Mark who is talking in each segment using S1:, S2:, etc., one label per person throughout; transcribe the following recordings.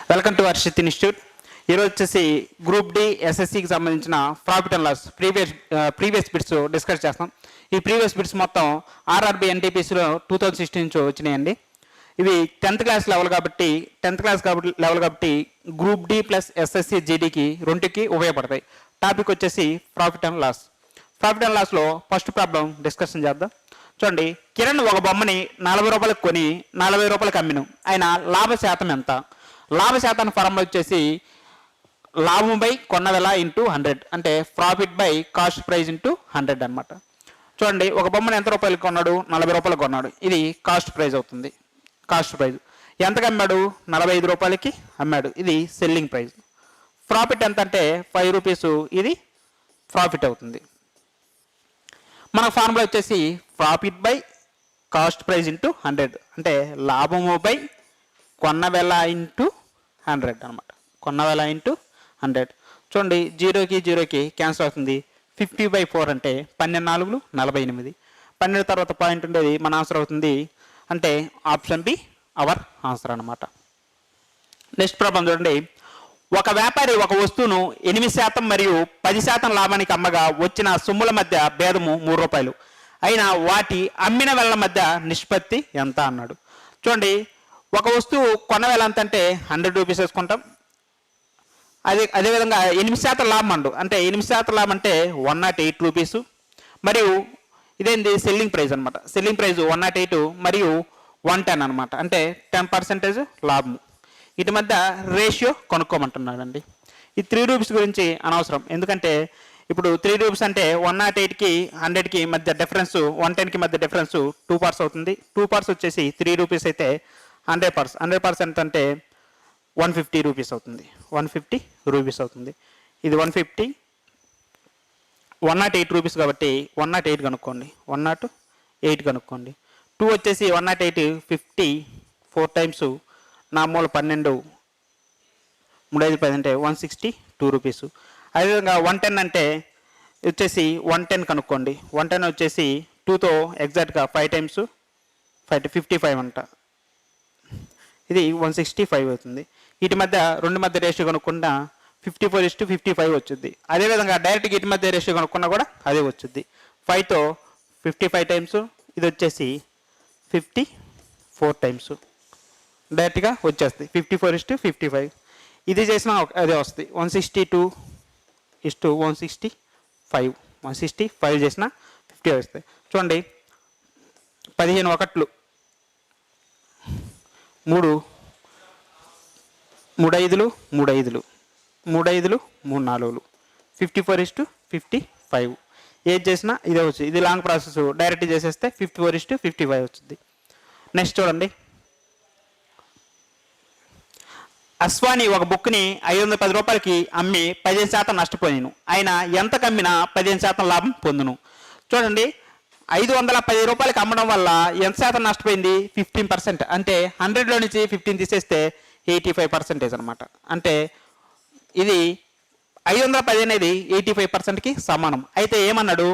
S1: Welcome to Varshith institute. ఈరోజు వచ్చేసి group D ఎస్ఎస్సికి సంబంధించిన profit and loss previous bits discuss చేస్తాం. ఈ ప్రీవియస్ బిట్స్ మొత్తం ఆర్ఆర్బి ఎన్టీపీసీలో 2016 నుంచి వచ్చినాయండి. ఇవి 10th క్లాస్ లెవెల్ కాబట్టి గ్రూప్ డి ప్లస్ ఎస్ఎస్సి జీడీకి రెండుకి ఉపయోగపడతాయి. టాపిక్ వచ్చేసి profit and loss. Profit and లాస్లో ఫస్ట్ ప్రాబ్లం డిస్కషన్ చేద్దాం. చూడండి, కిరణ్ ఒక బొమ్మని 40 రూపాయలకు కొని 40 రూపాయలకు అమ్మిను. ఆయన లాభ శాతం ఎంత? లాభ శాతాన్ని ఫార్ములా వచ్చేసి లాభం బై కొన్న వెల ఇంటూ 100, అంటే profit by cost price into 100 అనమాట. చూడండి, ఒక బొమ్మను ఎంత రూపాయలు కొన్నాడు? 40 రూపాయలు కొన్నాడు. ఇది కాస్ట్ ప్రైస్ అవుతుంది. కాస్ట్ ప్రైస్ ఎంతకు అమ్మాడు? 45 రూపాయలకి అమ్మాడు. ఇది సెల్లింగ్ ప్రైస్. ప్రాఫిట్ ఎంత అంటే 5 రూపీస్. ఇది ప్రాఫిట్ అవుతుంది. మన ఫార్ములా వచ్చేసి profit by cost price into 100, అంటే లాభము బై కొన్న వెల ఇంటూ 100 అనమాట. కొన్న వెల ఇంటూ 100. చూడండి, జీరోకి క్యాన్సిల్ అవుతుంది. 50/4 అంటే 12 4 48. 12 తర్వాత పాయింట్ ఉండేది మన ఆన్సర్ అవుతుంది. అంటే ఆప్షన్ బి అవర్ ఆన్సర్ అనమాట. నెక్స్ట్ ప్రాబ్లం చూడండి, ఒక వ్యాపారి ఒక వస్తువును 8% మరియు 10% లాభానికి అమ్మగా వచ్చిన సొమ్ముల మధ్య భేదము 3 రూపాయలు. అయినా వాటి అమ్మిన వెల మధ్య నిష్పత్తి ఎంత అన్నాడు. చూడండి, ఒక వస్తువు కొన్న వెల ఎంత అంటే 100 రూపీస్ వేసుకుంటాం. అదేవిధంగా 8% లాభం అండు, అంటే 8% లాభం అంటే 108 రూపీస్. మరియు ఇదేంది సెల్లింగ్ ప్రైస్ అనమాట. సెల్లింగ్ ప్రైస్ 108 మరియు 110 అనమాట, అంటే 10% లాభము. వీటి మధ్య రేషియో కొనుక్కోమంటున్నాడండి. ఈ 3 రూపీస్ గురించి అనవసరం, ఎందుకంటే ఇప్పుడు 3 రూపీస్ అంటే 108కి 100కి మధ్య డిఫరెన్స్, 110కి మధ్య డిఫరెన్స్ 2 పార్ట్స్ అవుతుంది. 2 పార్ట్స్ వచ్చేసి 3 రూపీస్ అయితే 100% అంటే 150 రూపీస్ అవుతుంది. 150 రూపీస్ అవుతుంది. ఇది 150, 108 రూపీస్ కాబట్టి 108 కనుక్కోండి. 108 కనుక్కోండి. 2 వచ్చేసి 108 50 4 టైమ్స్ 4 12 3 5 10 అంటే 162 రూపీస్. అదేవిధంగా 110 అంటే వచ్చేసి 110 కనుక్కోండి. 110 వచ్చేసి 2తో ఎగ్జాక్ట్గా 5 టైమ్స్ 55 అంట. ఇది 165 అవుతుంది. వీటి మధ్య రెండు మధ్య రేషియో కనుక్కున్నా 54:55 వచ్చింది. అదేవిధంగా డైరెక్ట్గా వీటి మధ్య రేషియో కనుక్కున్నా కూడా అదే వచ్చింది. 5తో 55 టైమ్స్, ఇది వచ్చేసి 54 టైమ్స్ డైరెక్ట్గా వచ్చేస్తుంది. 54:55. ఇది చేసినా అదే వస్తుంది. 162:165. 165 చేసిన 50 వస్తాయి. చూడండి, 15 ఒకట్లు 3 5 3 5 3 5 3 4 54:55. ఏది చేసినా ఇదే వచ్చింది. ఇది లాంగ్ ప్రాసెస్. డైరెక్ట్ చేసేస్తే 54:55 వచ్చింది. నెక్స్ట్ చూడండి, అశ్వాని ఒక బుక్ని 510 రూపాయలకి అమ్మి 15% నష్టపోయాను. ఆయన ఎంత కమ్మినా 15% లాభం పొందును. చూడండి, 510 రూపాయలకి అమ్మడం వల్ల ఎంత శాతం నష్టపోయింది? 15%. అంటే 100లో నుంచి 15 తీసేస్తే 85% అనమాట. అంటే ఇది 510 అనేది 85%కి సమానం. అయితే ఏమన్నాడు?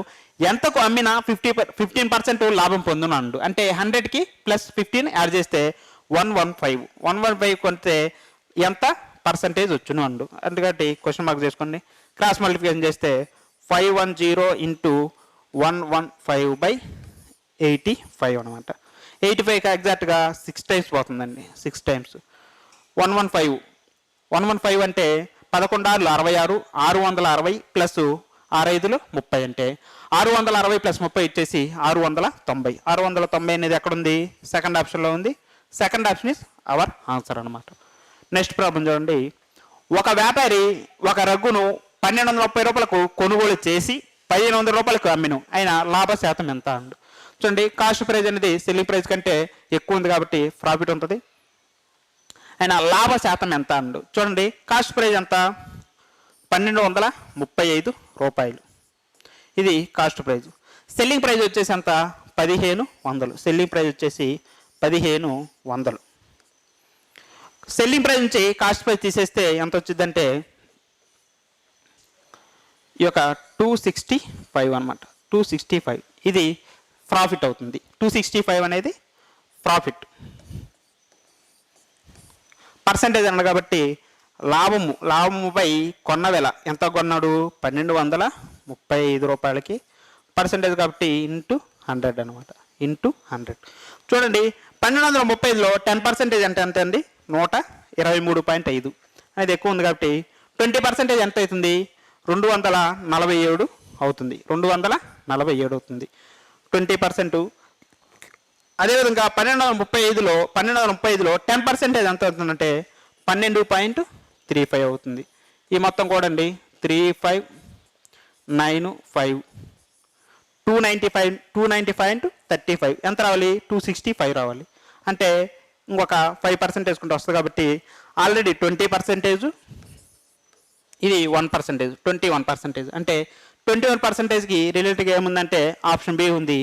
S1: ఎంతకు అమ్మినా 15% లాభం పొందున్నాడు. అంటే 100కి ప్లస్ 15 యాడ్ చేస్తే 115. 115 కొంటే ఎంత పర్సంటేజ్ వచ్చును అండు. అందుకని క్వశ్చన్ మార్క్ చేసుకోండి. క్రాస్ మల్టిప్లికేషన్ చేస్తే 510 ఇంటూ 115/85 అనమాట. 85కి ఎగ్జాక్ట్గా 6 టైమ్స్ పోతుందండి. 6 టైమ్స్ 115 అంటే 11 6 66, 660 ప్లస్ 6 5 30 అంటే 660 ప్లస్ 30 వచ్చేసి 690. 690 అనేది ఎక్కడుంది? సెకండ్ ఆప్షన్లో ఉంది. Second option is our answer అనమాట. నెక్స్ట్ ప్రాబ్లం చూడండి, ఒక వ్యాపారి ఒక రగ్గును 1230 రూపాయలకు కొనుగోలు చేసి 1500 రూపాయలకు అమ్మిను. అయినా లాభ శాతం ఎంత అండు. చూడండి, కాస్ట్ ప్రైస్ అనేది సెల్లింగ్ ప్రైస్ కంటే ఎక్కువ ఉంది కాబట్టి ప్రాఫిట్ ఉంటుంది. అయినా లాభ శాతం ఎంత అండు. చూడండి, కాస్ట్ ప్రైస్ ఎంత? 1235 రూపాయలు. ఇది కాస్ట్ ప్రైజ్. సెల్లింగ్ ప్రైస్ వచ్చేసి ఎంత? 1500. సెల్లింగ్ ప్రైస్ వచ్చేసి 1500. సెల్లింగ్ ప్రైస్ నుంచి కాస్ట్ ప్రైస్ తీసేస్తే ఎంత వచ్చిందంటే ఈ యొక్క 265 అనమాట. 265 ఇది ప్రాఫిట్ అవుతుంది. 265 అనేది ప్రాఫిట్. పర్సంటేజ్ అన్నాడు కాబట్టి లాభముపై కొన్న వెల ఎంత కొన్నాడు 1235 రూపాయలకి పర్సంటేజ్ కాబట్టి ఇంటూ 100 అనమాట ఇంటూ 100. చూడండి 1235లో 10% అంటే ఎంత అండి 123.5 అనేది ఎక్కువ ఉంది కాబట్టి 20% ఎంత అవుతుంది 247 అవుతుంది 247 అవుతుంది 20%. అదేవిధంగా 1235లో 10% ఎంత అవుతుందంటే 12.35 అవుతుంది. ఈ మొత్తం కూడా అండి 3595 295 35 ఎంత రావాలి 265 రావాలి. అంటే ఇంకొక 5% వేసుకుంటే వస్తుంది కాబట్టి ఆల్రెడీ 20%, ఇది 1%, 21%. అంటే 21%కి రిలేటెడ్గా ఏముందంటే ఆప్షన్ బి ఉంది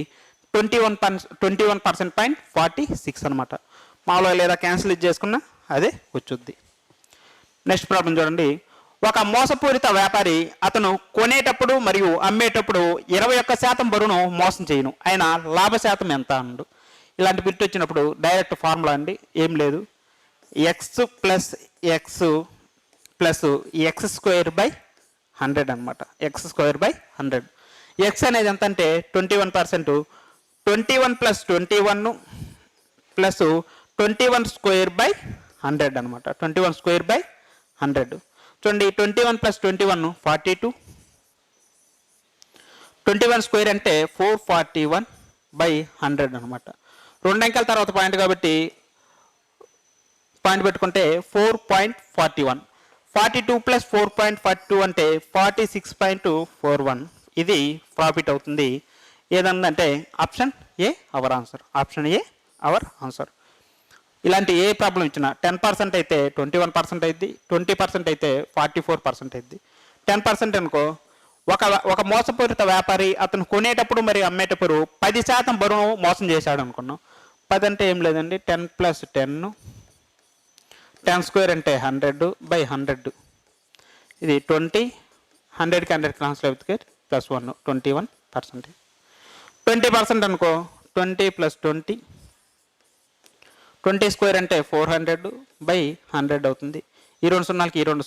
S1: 21%.46 అనమాట. మామూలుగా లేదా క్యాన్సిల్ చేసుకున్నా అదే వచ్చుద్ది. నెక్స్ట్ ప్రాబ్లం చూడండి. ఒక మోసపూరిత వ్యాపారి అతను కొనేటప్పుడు మరియు అమ్మేటప్పుడు 21% బరువును మోసం చేయను, ఆయన లాభ శాతం ఎంత అన్నాడు. ఇలాంటి బిట్ వచ్చినప్పుడు డైరెక్ట్ ఫార్ములా అండి, ఏం లేదు, X plus X square by 100 అనమాట. X square by 100. ఎక్స్ అనేది ఎంత అంటే 21%, 21 ప్లస్ 21 ప్లస్ 21 స్క్వేర్ బై 100 అనమాట. 21 స్క్వేర్ బై 100. చూడండి 21 ప్లస్ 21 42, 21 స్క్వేర్ అంటే 441 బై 100 అనమాట. 2 అంకెల తర్వాత పాయింట్ కాబట్టి పాయింట్ పెట్టుకుంటే 4.41. 42 ప్లస్ 4.42 అంటే 46.41. ఇది ప్రాఫిట్ అవుతుంది. ఏదంటే option A our answer. Option A our answer. ఇలాంటి ఏ ప్రాబ్లం ఇచ్చినా 10% అయితే 21% అయింది, 20% అయితే 44% అయింది. 10% అనుకో, ఒక మోసపూరిత వ్యాపారి అతను కొనేటప్పుడు మరి అమ్మేటప్పుడు 10% బరువు మోసం చేశాడు అనుకున్నాం. 10 అంటే ఏం లేదండి 10 ప్లస్ 10, 10 స్క్వేర్ అంటే 100 బై 100. ఇది 20, 100కి 100 ట్రాన్స్ఫర్ అవుతుంది ప్లస్ 1 21%. 20% అనుకో 20 ప్లస్ 20, 20 స్క్వేర్ అంటే 400 బై 100 అవుతుంది. ఈ 2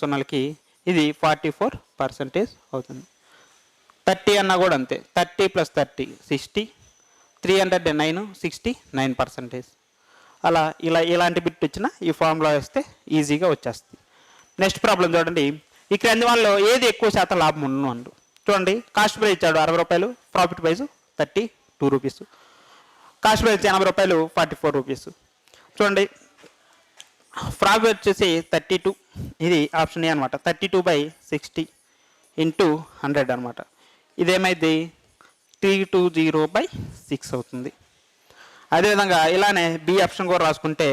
S1: సున్నాలకి ఇది 44% అవుతుంది. 30 అన్నా కూడా అంతే, 30 ప్లస్ 30 60, 309 69%. అలా ఇలాంటి బిట్ వచ్చినా ఈ ఫార్ములా వేస్తే ఈజీగా వచ్చేస్తుంది. నెక్స్ట్ ప్రాబ్లం చూడండి. ఈ క్రింది వాళ్ళలో ఏది ఎక్కువ శాతం లాభం ఉన్ను అండు. చూడండి కాస్ట్ ప్రైస్ ఇచ్చాడు 60 రూపాయలు, profit price 32 rupees. Cost price 80 రూపాయలు 44 రూపీస్. చూడండి ప్రాఫిట్ వచ్చేసి 32, ఇది ఆప్షన్ ఏ అనమాట. 32/60 ఇంటూ 100 అనమాట. ఇదేమైంది 320/6 అవుతుంది. అదేవిధంగా ఇలానే బి ఆప్షన్ కూడా రాసుకుంటే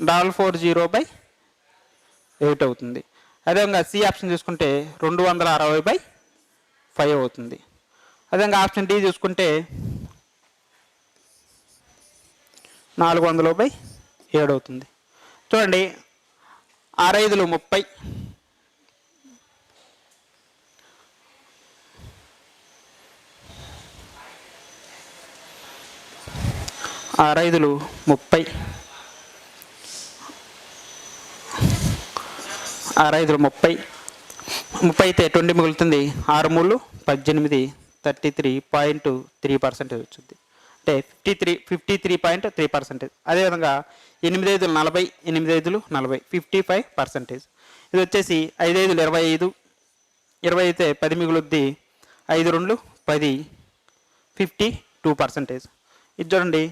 S1: 440/8 అవుతుంది. అదేవిధంగా సి ఆప్షన్ చూసుకుంటే 260/5 అవుతుంది. అదేవిధంగా ఆప్షన్ డి చూసుకుంటే 400/7 అవుతుంది. చూడండి 6×5 30, 6×5 30, 6×5 30 అయితే 20 మిగులుతుంది. 6×3 18, 33.3% వచ్చింది. అంటే 53.3%. అదేవిధంగా 8×5 40, 8×5 40 55%. ఇది వచ్చేసి 5×5 25, 20 అయితే 10 మిగులుద్ది, 5×2 10 52%. ఇది చూడండి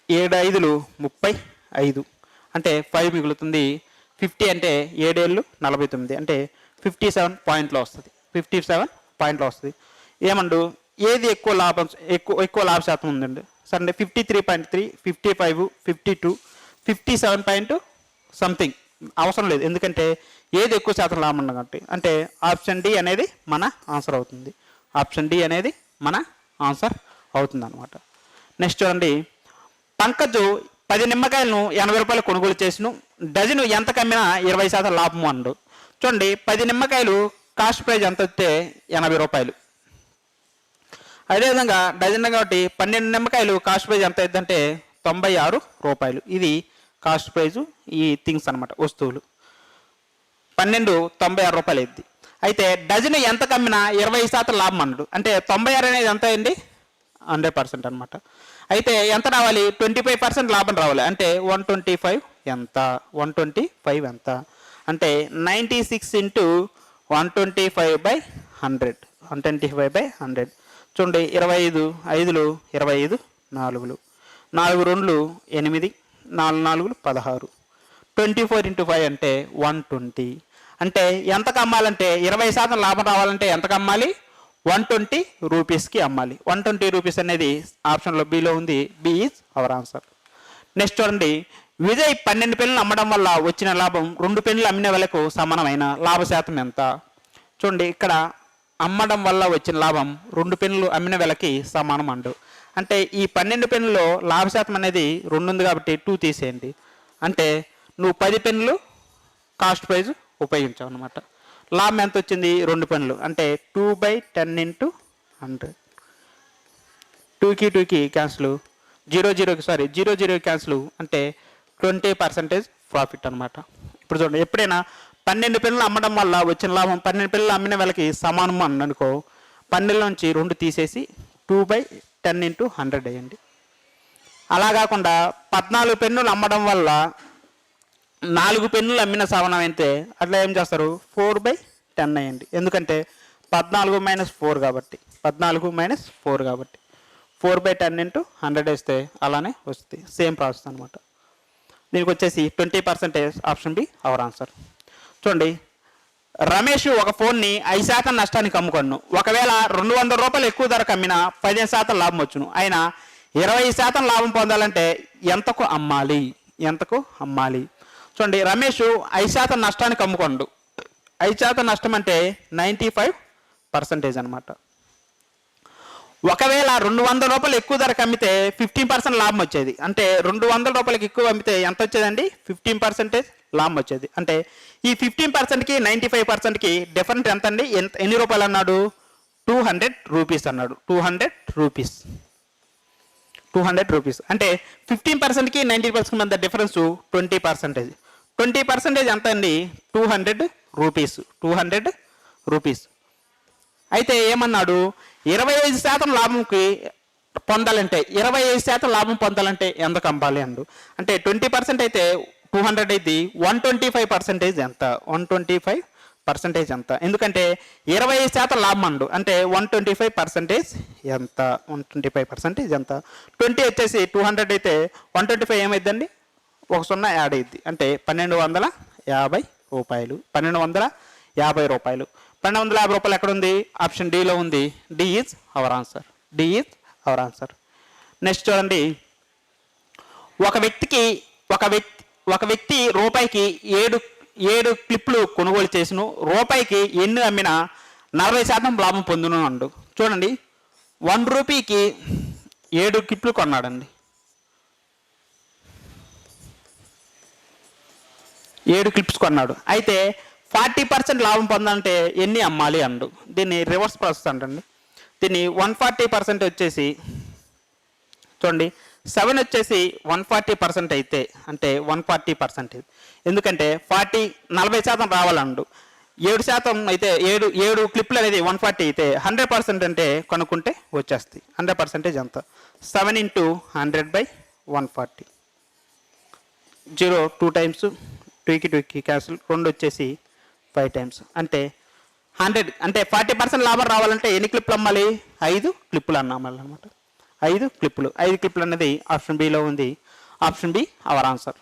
S1: 7×5 35, అంటే 5 మిగులుతుంది. 50 అంటే 7×7 49, అంటే 57 పాయింట్లో వస్తుంది. 57 పాయింట్లో వస్తుంది. ఏమండు ఏది ఎక్కువ లాభ శాతం ఉందండి సరే 53.3, 55, 52, 57 పాయింట్ సంథింగ్ అవసరం లేదు, ఎందుకంటే ఏది ఎక్కువ శాతం లాభం ఉండదు కాబట్టి. అంటే ఆప్షన్ డి అనేది మన ఆన్సర్ అవుతుంది. ఆప్షన్ డి అనేది మన ఆన్సర్ అవుతుంది అనమాట. నెక్స్ట్ చూడండి. పంకజు 10 నిమ్మకాయలను 80 రూపాయలు కొనుగోలు చేసిన, డజను ఎంత కమ్మినా 20% లాభం అండు. చూడండి 10 నిమ్మకాయలు కాస్ట్ ప్రైస్ ఎంత వస్తే 80 రూపాయలు. అదేవిధంగా డజన్ కాబట్టి 12 నిమ్మకాయలు కాస్ట్ ప్రైస్ ఎంత అవుతుందంటే 96 రూపాయలు. ఇది కాస్ట్ ప్రైజు ఈ థింగ్స్ అనమాట, వస్తువులు. 1296 రూపాయలు అయింది. అయితే డజన్ ఎంత కమ్మినా 20% లాభం అన్నాడు. అంటే 96 అనేది ఎంత అయింది? 100% అనమాట. అయితే ఎంత రావాలి? 25% లాభం రావాలి. అంటే 125 ఎంత? 125 ఎంత అంటే 96 ఇంటూ 125/100. 125/100 చూడండి. 25 5లు 25 4లు 4 2లు 8 4 4లు 16. 24 ఇంటూ 5 అంటే 120. అంటే ఎంతకు అమ్మాలంటే 20% లాభం రావాలంటే ఎంతకు అమ్మాలి? 120 రూపీస్కి అమ్మాలి. 120 రూపీస్ అనేది ఆప్షన్లో బిలో ఉంది. B is our answer. Next చూడండి. విజయ్ 12 పెన్నులు అమ్మడం వల్ల వచ్చిన లాభం 2 పెన్నులు అమ్మిన వాళ్ళకు సమానమైన లాభ శాతం ఎంత? చూడండి, ఇక్కడ అమ్మడం వల్ల వచ్చిన లాభం 2 పెన్నులు అమ్మిన వేళకి సమానం అండు. అంటే ఈ 12 పెన్నులో లాభ శాతం అనేది 2 ఉంది కాబట్టి 2 తీసేయండి. అంటే నువ్వు 10 పెన్నులు కాస్ట్ ప్రైజ్ ఉపయోగించావు అనమాట. లాభం ఎంత వచ్చింది? 2 పెన్నులు. అంటే 2/10 ఇంటూ 100. 2కి 2కి క్యాన్సిల్, 0 క్యాన్సిల్. అంటే 20% ప్రాఫిట్ అనమాట. ఇప్పుడు చూడండి, ఎప్పుడైనా 12 పెన్నులు అమ్మడం వల్ల వచ్చిన లాభం 12 పెన్నులు అమ్మిన వాళ్ళకి సమానం అని అనుకో, 12 నుంచి 2 తీసేసి 2/10 ఇంటూ 100 వేయండి. అలా కాకుండా 14 పెన్నులు అమ్మడం వల్ల 4 పెన్నులు అమ్మిన సమానం అయితే అట్లా ఏం చేస్తారు? 4/10 అయ్యండి. ఎందుకంటే 14 - 4 కాబట్టి 4/10 ఇంటూ 100 వేస్తే అలానే వస్తుంది. సేమ్ ప్రాసెస్ అనమాట. దీనికి వచ్చేసి 20% ఆప్షన్ బి అవర్ ఆన్సర్. చూడండి, రమేష్ ఒక ఫోన్ని 5% నష్టానికి అమ్ముకొను. ఒకవేళ 200 రూపాయలు ఎక్కువ ధరకు అమ్మినా 15% లాభం వచ్చును. అయినా 20% లాభం పొందాలంటే ఎంతకు అమ్మాలి? చూడండి, రమేష్ 5% నష్టానికి అమ్ముకోండు. 5% నష్టం అంటే 95% అనమాట. ఒకవేళ 200 రూపాయలు ఎక్కువ ధరకు అమ్మితే 15% లాభం వచ్చేది. అంటే 200 రూపాయలకి ఎక్కువ అమ్మితే ఎంత వచ్చేదండి? 15% లాభం వచ్చేది. అంటే ఈ 15%కి 95%కి డిఫరెంట్ ఎంత అండి? ఎన్ని రూపాయలు అన్నాడు? 200 రూపీస్ అన్నాడు. 200 రూపీస్. అంటే 15%కి 90% మధ్య డిఫరెన్స్ 20%. 20% ఎంత అండి? 200 రూపీస్. అయితే ఏమన్నాడు? 25% లాభంకి పొందాలంటే 25% లాభం పొందాలంటే ఎంతకు అమ్మాలి అండు. అంటే 20% అయితే 200 అయితే 125% ఎంత? 125% ఎంత? ఎందుకంటే 25% లాభం అండు. అంటే 125% ఎంత? 125% ఎంత? 20 వచ్చేసి 200 అయితే 125 ఏమైందండి? 1 0 యాడ్ అయింది. అంటే 1250 రూపాయలు. 1250 రూపాయలు. 1250 రూపాయలు ఎక్కడ ఉంది? ఆప్షన్ డిలో ఉంది. D is our answer. Next చూడండి, ఒక వ్యక్తి రూపాయికి 7 క్లిప్లు కొనుగోలు చేసిన, రూపాయికి ఎన్ని అమ్మినా 40% లాభం పొందును అండు. చూడండి, 1 రూపీకి 7 క్లిప్లు కొన్నాడండి. 7 క్లిప్స్ కొన్నాడు. అయితే 40% లాభం పొందాలంటే ఎన్ని అమ్మాలి అండు. దీన్ని రివర్స్ ప్రాసెస్ అంటండి. దీన్ని 140% వచ్చేసి చూడండి, 7 వచ్చేసి 140% అయితే అంటే 140%. ఎందుకంటే 40% రావాలండు. 7% అయితే 7 క్లిప్లు అనేది 140 అయితే 100% అంటే కనుక్కుంటే వచ్చేస్తాయి. 100% ఎంత? 7 ఇంటూ 100/140. 0 2 టైమ్స్, 2కి 2కి క్యాన్సిల్, 2 వచ్చేసి 5 టైమ్స్. అంటే 100 అంటే 40% లాభం రావాలంటే ఎన్ని క్లిప్లు అమ్మాలి? 5 క్లిప్పులు అన్నమాట. 5 క్లిప్పులు అనేది ఆప్షన్ బిలో ఉంది. Option be our answer.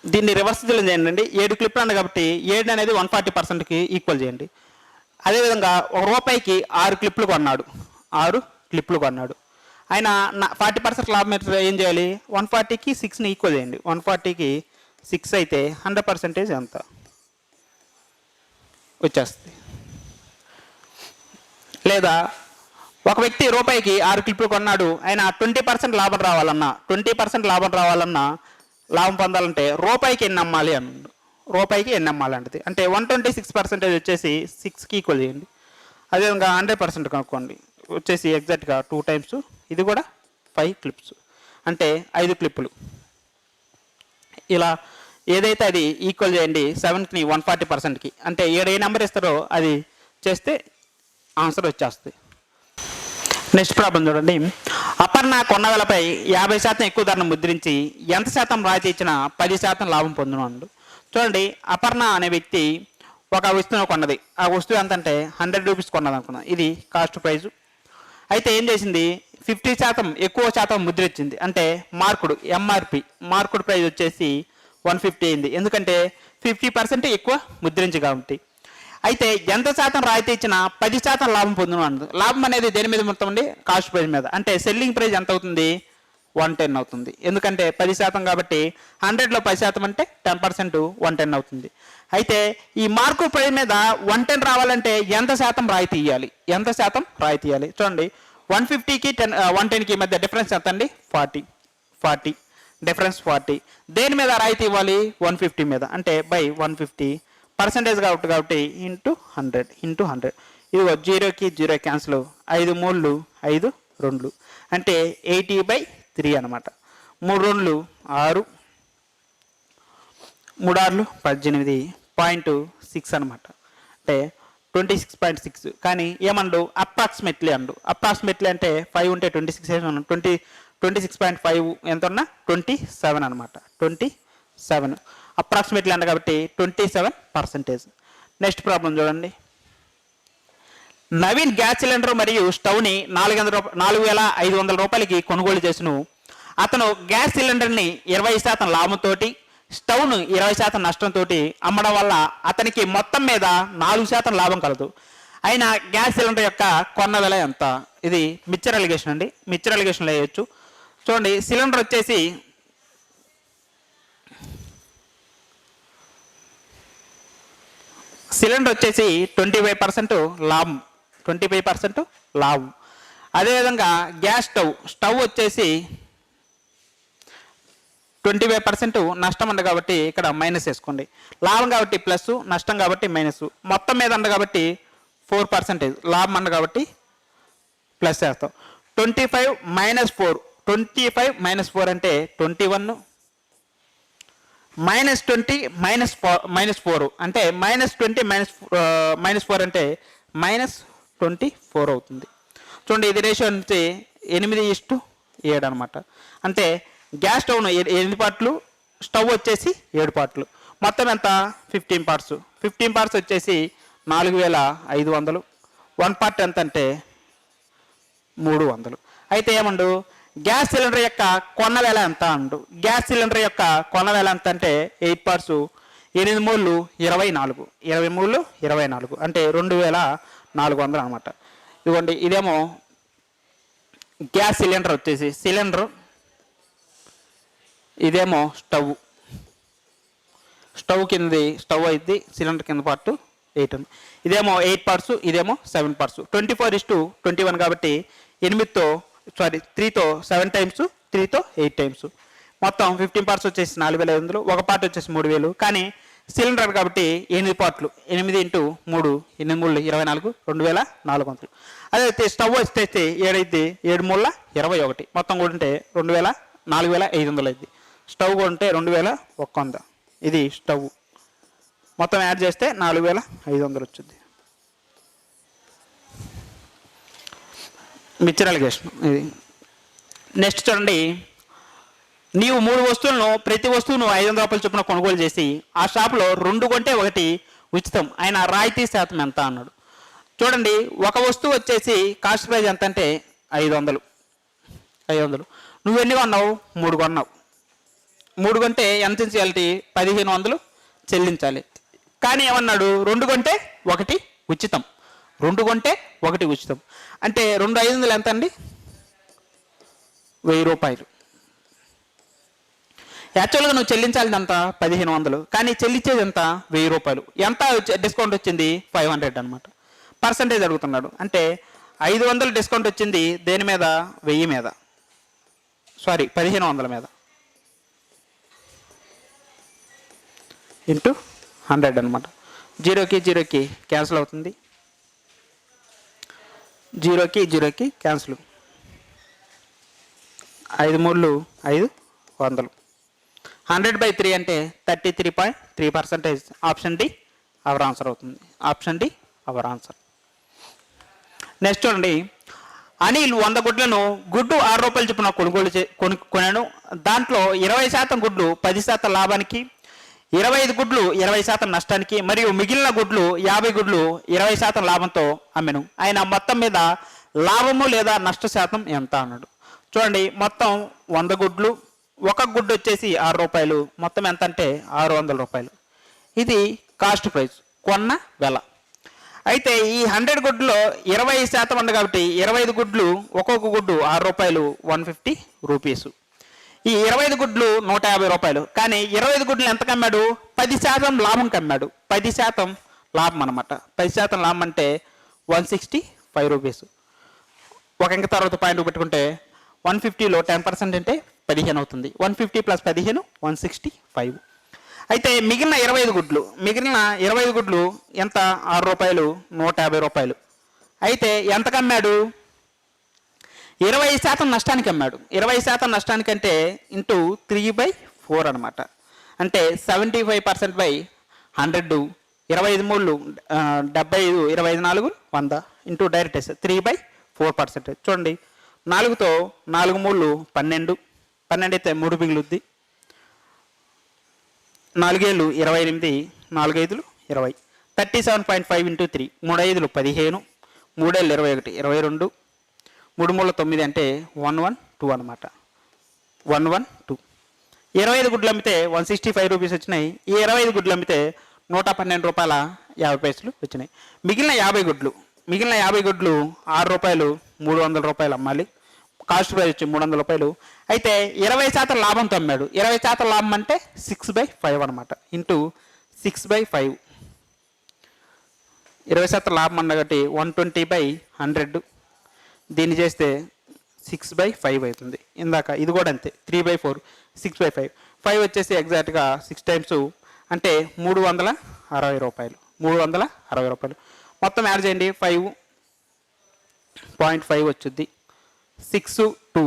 S1: దీన్ని రివర్స్ చేయండి. 7 క్లిప్లు అన్న కాబట్టి 7 అనేది 140%కి ఈక్వల్ చేయండి. అదేవిధంగా 1 రూపాయికి 6 క్లిప్లు కొన్నాడు. 6 క్లిప్లు కొన్నాడు. ఆయన 40% లాభం ఏం చేయాలి? 140కి 6ని ఈక్వల్ చేయండి. 140కి 6 అయితే 100% ఎంత వచ్చేస్తుంది. లేదా ఒక వ్యక్తి రూపాయికి 6 క్లిప్లు కొన్నాడు. ఆయన 20% లాభం రావాలన్నా లాభం పొందాలంటే రూపాయికి ఎన్ని అమ్మాలి అన్నాడు. రూపాయికి ఎన్ని అమ్మాలి అంటది. అంటే 126% వచ్చేసి 6కి ఈక్వల్ చేయండి. అదేవిధంగా 100% కనుక్కోండి. వచ్చేసి ఎగ్జాక్ట్గా 2 టైమ్స్, ఇది కూడా 5 క్లిప్స్, అంటే 5 క్లిప్పులు. ఇలా ఏదైతే అది ఈక్వల్ చేయండి 7ని 140%కి, అంటే ఏ నెంబర్ ఇస్తారో అది చేస్తే ఆన్సర్ వచ్చేస్తుంది. నెక్స్ట్ ప్రాబ్లం చూడండి. అపర్ణ కొన్న వేలపై 50% ఎక్కువ ధరను ముద్రించి ఎంత శాతం రాయితీ ఇచ్చినా 10% లాభం పొందును. చూడండి, అపర్ణ అనే వ్యక్తి ఒక వస్తువును కొన్నది. ఆ వస్తువు ఎంత అంటే 100 రూపీస్ కొన్నది అనుకున్నాం. ఇది కాస్ట్ ప్రైజు. అయితే ఏం చేసింది, 50% ఎక్కువ శాతం ముద్ర ఇచ్చింది. అంటే మార్కుడు ఎంఆర్పి మార్కుడు ప్రైజ్ వచ్చేసి 150 అయింది. ఎందుకంటే 50% ఎక్కువ ముద్రించి కాబట్టి. అయితే ఎంత శాతం రాయితీ ఇచ్చినా 10% లాభం పొందును అన్నది. లాభం అనేది దేని మీద మొత్తం అండి, కాస్ట్ ప్రైజ్ మీద. అంటే సెల్లింగ్ ప్రైజ్ ఎంత అవుతుంది, 110 అవుతుంది. ఎందుకంటే 10% కాబట్టి 100లో 10% అంటే 10%, 110 అవుతుంది. అయితే ఈ మార్కు ప్రైజ్ మీద 110 రావాలంటే ఎంత శాతం రాయితీ ఇవ్వాలి, ఎంత శాతం రాయితీ ఇవ్వాలి? చూడండి, 150కి 110కి మధ్య డిఫరెన్స్ ఎంత అండి, 40 డిఫరెన్స్ 40. దేని మీద రాయితీ ఇవ్వాలి, 150 మీద. అంటే బై 150 పర్సెంటేజ్ కాబట్టి ఇంటూ 100. ఇదిగో 0కి 0 క్యాన్సిల్, 5 3 5 2, అంటే 80/3 అనమాట. 3 2 6, 3 6 18.6 అనమాట. అంటే 26.6. కానీ ఏమండు, అప్రాక్సిమేట్లీ అప్రాక్సిమేట్లీ అంటే 5 ఉంటే 26 26.5 ఎంత ఉన్నా 27 అనమాట. 27 అప్రాక్సిమేట్లీ అంట కాబట్టి 27%. నెక్స్ట్ ప్రాబ్లం చూడండి. నవీన్ గ్యాస్ సిలిండర్ మరియు స్టవ్ని 4,500 రూపాయలకి కొనుగోలు చేసును. అతను గ్యాస్ సిలిండర్ని 20% లాభంతో, స్టవ్ను 20% నష్టంతో అమ్మడం వల్ల అతనికి మొత్తం మీద 4% లాభం కలదు. అయినా గ్యాస్ సిలిండర్ యొక్క కొన్న వెల ఎంత? ఇది మిక్చర్ అలిగేషన్ అండి. మిక్చర్ అలిగేషన్లో వేయచ్చు. చూడండి, సిలిండర్ వచ్చేసి సిలిండర్ వచ్చేసి 25% లాభం, 25% లాభం. అదేవిధంగా గ్యాస్ స్టవ్ వచ్చేసి 25% నష్టం అండి కాబట్టి ఇక్కడ మైనస్ వేసుకోండి. లాభం కాబట్టి ప్లస్, నష్టం కాబట్టి మైనస్. మొత్తం మీద అండి కాబట్టి 4%, లాభం అండి కాబట్టి ప్లస్ వేస్తాం. 25 - 4, 25 - 4 అంటే 21, -20 - 4 అంటే -20 - 4 అంటే -24 అవుతుంది. చూడండి, ఇది రేషియో నుంచి 8:7 అనమాట. అంటే గ్యాస్ స్టవ్ను 8 పార్ట్లు, స్టవ్ వచ్చేసి 7 పార్ట్లు. మొత్తం ఎంత, 15 పార్ట్స్. 15 పార్ట్స్ వచ్చేసి 4,500. 1 పార్ట్ ఎంత అంటే 300. అయితే ఏమండు, గ్యాస్ సిలిండర్ యొక్క కొన్న వేల ఎంత అండు. గ్యాస్ సిలిండర్ యొక్క కొన్న వేల ఎంత అంటే 8 పార్ట్స్, 8 3 24, 20 3 24, అంటే 2,400 అనమాట. ఇదిగోండి, ఇదేమో గ్యాస్ సిలిండర్ వచ్చేసి సిలిండర్, ఇదేమో స్టవ్ కింది స్టవ్ అయింది, సిలిండర్ కింద పార్ట్ 8 ఉంది. ఇదేమో 8 పార్ట్స్, ఇదేమో 7 పార్ట్స్. 24:21 కాబట్టి 3తో 7 టైమ్స్, 3తో 8 టైమ్స్. మొత్తం 15 పార్ట్స్ వచ్చేసి 4,500, ఒక పార్ట్ వచ్చేసి 3,000. కానీ సిలిండర్ కాబట్టి 8 పార్ట్లు, 8 × 3 8 3 24, 2,400. అదైతే స్టవ్ వచ్చేసి 7 అయితే 7 3 21, మొత్తం కూడా ఉంటే 4,500 అయింది. స్టవ్ కూడా ఉంటే 2,100. ఇది స్టవ్ మొత్తం యాడ్ చేస్తే 4,500 వచ్చింది. మిక్చర్ అలిగేషన్ ఇది. నెక్స్ట్ చూడండి, నీవు 3 వస్తువులను, ప్రతి వస్తువును 500 రూపాయల చొప్పున కొనుగోలు చేసి ఆ షాపులో 2 కొంటే 1 ఉచితం, ఆయన రాయితీ శాతం ఎంత అన్నాడు. చూడండి, ఒక వస్తువు వచ్చేసి కాస్ట్ ప్రైజ్ ఎంత అంటే 500. నువ్వు ఎన్ని కొన్నావు, 3 కొన్నావు. 3 కొంటే ఎంత చేయాలి, 1,500 చెల్లించాలి. కానీ ఏమన్నాడు, 2 కొంటే 1 ఉచితం. 2 కొంటే 1 ఉచితం. అంటే 2 500 ఎంత అండి, 1000 రూపాయలు. యాక్చువల్గా నువ్వు చెల్లించాలి అంత 1,500, కానీ చెల్లించేది ఎంత, 1000 రూపాయలు. ఎంత డిస్కౌంట్ వచ్చింది, 500 అనమాట. పర్సంటేజ్ అడుగుతున్నాడు. అంటే 500 డిస్కౌంట్ వచ్చింది దేని మీద, 1000 మీద, 1,500 మీద, ఇంటూ 100 అనమాట. 0కి 0కి క్యాన్సిల్ అవుతుంది. జీరోకి జీరోకి క్యాన్సిల్. 5 3 5 100. 100/3 అంటే 33.3%. ఆప్షన్ డి అవర్ ఆన్సర్ అవుతుంది. Option D our answer. Next చూడండి, అనిల్ 100 గుడ్లను గుడ్డు 6 రూపాయలు చొప్పున కొనాను. దాంట్లో 20% గుడ్లు 10% లాభానికి, 25 గుడ్లు 20% నష్టానికి మరియు మిగిలిన గుడ్లు 50 గుడ్లు 20% లాభంతో అమ్మెను. ఆయన మొత్తం మీద లాభము లేదా నష్ట శాతం ఎంత అన్నాడు. చూడండి, మొత్తం 100 గుడ్లు, ఒక గుడ్డు వచ్చేసి 6 రూపాయలు, మొత్తం ఎంత అంటే 600 రూపాయలు. ఇది కాస్ట్ ప్రైస్, కొన్న వెల. అయితే ఈ 100 గుడ్లో 20% ఉంది కాబట్టి 25 గుడ్లు, ఒక్కొక్క గుడ్డు 6 రూపాయలు, 150 రూపీస్. ఈ 25 గుడ్లు 150 రూపాయలు. కానీ 25 గుడ్లు ఎంత కమ్మాడు? 10% లాభం కమ్మాడు. 10% లాభం అనమాట. 10% లాభం అంటే 165 రూపీస్. ఒక ఇంక తర్వాత పాయింట్ పెట్టుకుంటే 150లో 10% అంటే 15 అవుతుంది. 150 + 15 165. అయితే మిగిలిన 25 గుడ్లు ఎంత? 6 రూపాయలు, 150 రూపాయలు. అయితే ఎంత కమ్మాడు? 20% నష్టానికి అమ్మాడు. 20% నష్టానికంటే ఇంటూ 3/4 అనమాట. అంటే 75%/100. 25 3 75, 25 4 100 ఇంటూ డైరెక్ట్ 3/4%. చూడండి, 4తో 4 3 12, 12 అయితే 3 మిగులుద్ది. 4 7 28, 4 5 20. 37.5 ఇంటూ 3, 3 5 15, 3 7 21, 22, 3 3 9 అంటే 112 అనమాట. 112. 25 గుడ్లు అమ్మితే 165 రూపీస్ వచ్చినాయి. ఈ 25 గుడ్లు అమ్మితే 112 రూపాయల 50 పైసలు వచ్చినాయి. మిగిలిన 50 గుడ్లు 6 రూపాయలు, 300 రూపాయలు అమ్మాలి. కాస్ట్ ప్రైస్ వచ్చి 300 రూపాయలు. అయితే 20% లాభంతో అమ్మాడు. 20% లాభం అంటే 6/5 అనమాట. ఇంటూ 6/5. 20% లాభం అన్న కాబట్టి 120/100. దీన్ని చేస్తే 6/5 అవుతుంది. ఇందాక ఇది కూడా అంతే, 3/4, 6/5. 5 వచ్చేసి ఎగ్జాక్ట్గా 6 టైమ్స్ అంటే 360 రూపాయలు. 360 రూపాయలు. మొత్తం యాడ్ చేయండి. 5.5 వచ్చుద్ది. 6 2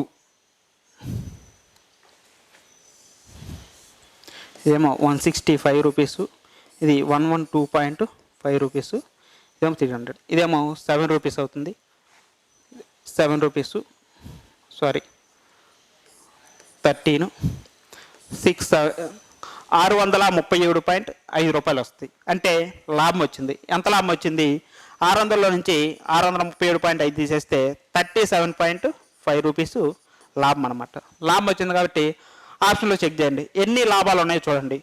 S1: ఇదేమో 165 రూపీసు. ఇది 112.5 రూపీసు. ఇదేమో 300. ఇదేమో 7 రూపీస్ అవుతుంది. 7 రూపీసు, సారీ 13, 637.5 రూపాయలు వస్తాయి. అంటే లాభం వచ్చింది. ఎంత లాభం వచ్చింది? 600లో నుంచి 637.5 తీసేస్తే 37.5 రూపీసు లాభం అనమాట. లాభం వచ్చింది కాబట్టి ఆప్షన్లో చెక్ చేయండి. ఎన్ని లాభాలు ఉన్నాయో చూడండి.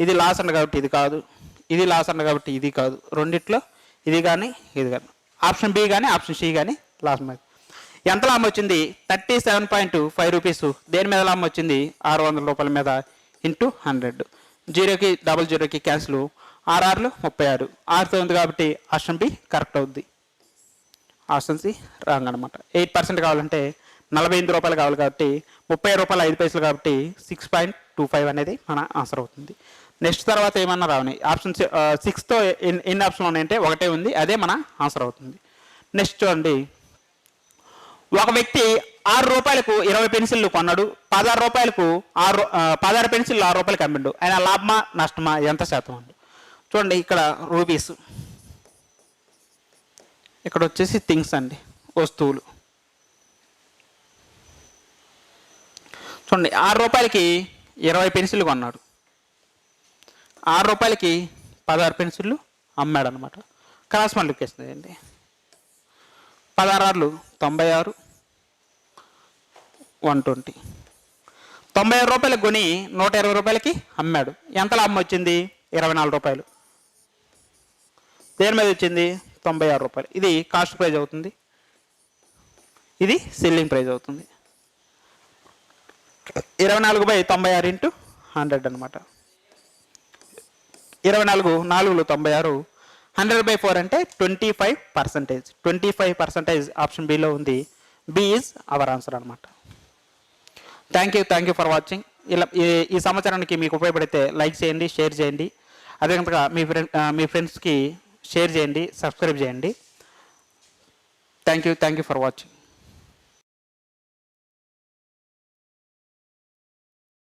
S1: ఇది లాస్ అన్న కాబట్టి ఇది కాదు, ఇది లాస్ అన్న కాబట్టి ఇది కాదు. రెండిట్లో ఇది కానీ ఇది కానీ. ఆప్షన్ బి కానీ ఆప్షన్ సి కానీ లాస్ మీద. ఎంత లాభం వచ్చింది? 37.5 రూపీసు. దేని మీద లాభం వచ్చింది? 600 రూపాయల మీద ఇంటూ 100. 0కి 00కి క్యాన్సిల్. 6 6 36. 6తో ఉంది కాబట్టి ఆప్షన్ బి కరెక్ట్ అవుద్ది. ఆప్షన్ సి రాంగ్ అనమాట. 8% కావాలంటే 48 రూపాయలు కావాలి కాబట్టి 30 రూపాయలు 5 పైసలు కాబట్టి 6.25 అనేది మన ఆన్సర్ అవుతుంది. నెక్స్ట్ తర్వాత ఏమన్నా రావని. ఆప్షన్ 6తో ఎన్ని ఆప్షన్లు ఉన్నాయంటే ఒకటే ఉంది, అదే మన ఆన్సర్ అవుతుంది. నెక్స్ట్ చూడండి, ఒక వ్యక్తి 6 రూపాయలకు 20 పెన్సిళ్ళు కొన్నాడు. 16 రూపాయలకు 16 పెన్సిళ్ళు 6 రూపాయలకి అమ్మిండు. ఆయన లాభమా నష్టమా ఎంత శాతం అండి? చూడండి, ఇక్కడ రూపీస్, ఇక్కడ వచ్చేసి థింగ్స్ అండి, వస్తువులు. చూడండి, 6 రూపాయలకి 20 పెన్సిళ్ళు కొన్నాడు. 6 రూపాయలకి 16 పెన్సిళ్ళు అమ్మాడు అనమాట. క్రాస్ మల్టిప్లికేషన్ చేయండి. 16 96, 120. 96 రూపాయలకు కొని 120 రూపాయలకి అమ్మాడు. ఎంత లాభం వచ్చింది? 24 రూపాయలు. దేని మీద వచ్చింది? 96 రూపాయలు. ఇది కాస్ట్ ప్రైజ్ అవుతుంది, ఇది సెల్లింగ్ ప్రైజ్ అవుతుంది. 24/96 ఇంటూ 100 అనమాట. 24 4 96. 100/4 అంటే 25%. 25% ఆప్షన్ బిలో ఉంది. బి ఈజ్ అవర్ ఆన్సర్ అనమాట. Thank you for watching. ఇలా ఈ సమాచారానికి మీకు ఉపయోగపడితే లైక్ చేయండి, షేర్ చేయండి. అదేవిధంగా మీ ఫ్రెండ్స్కి షేర్ చేయండి, సబ్స్క్రైబ్ చేయండి. Thank you for watching.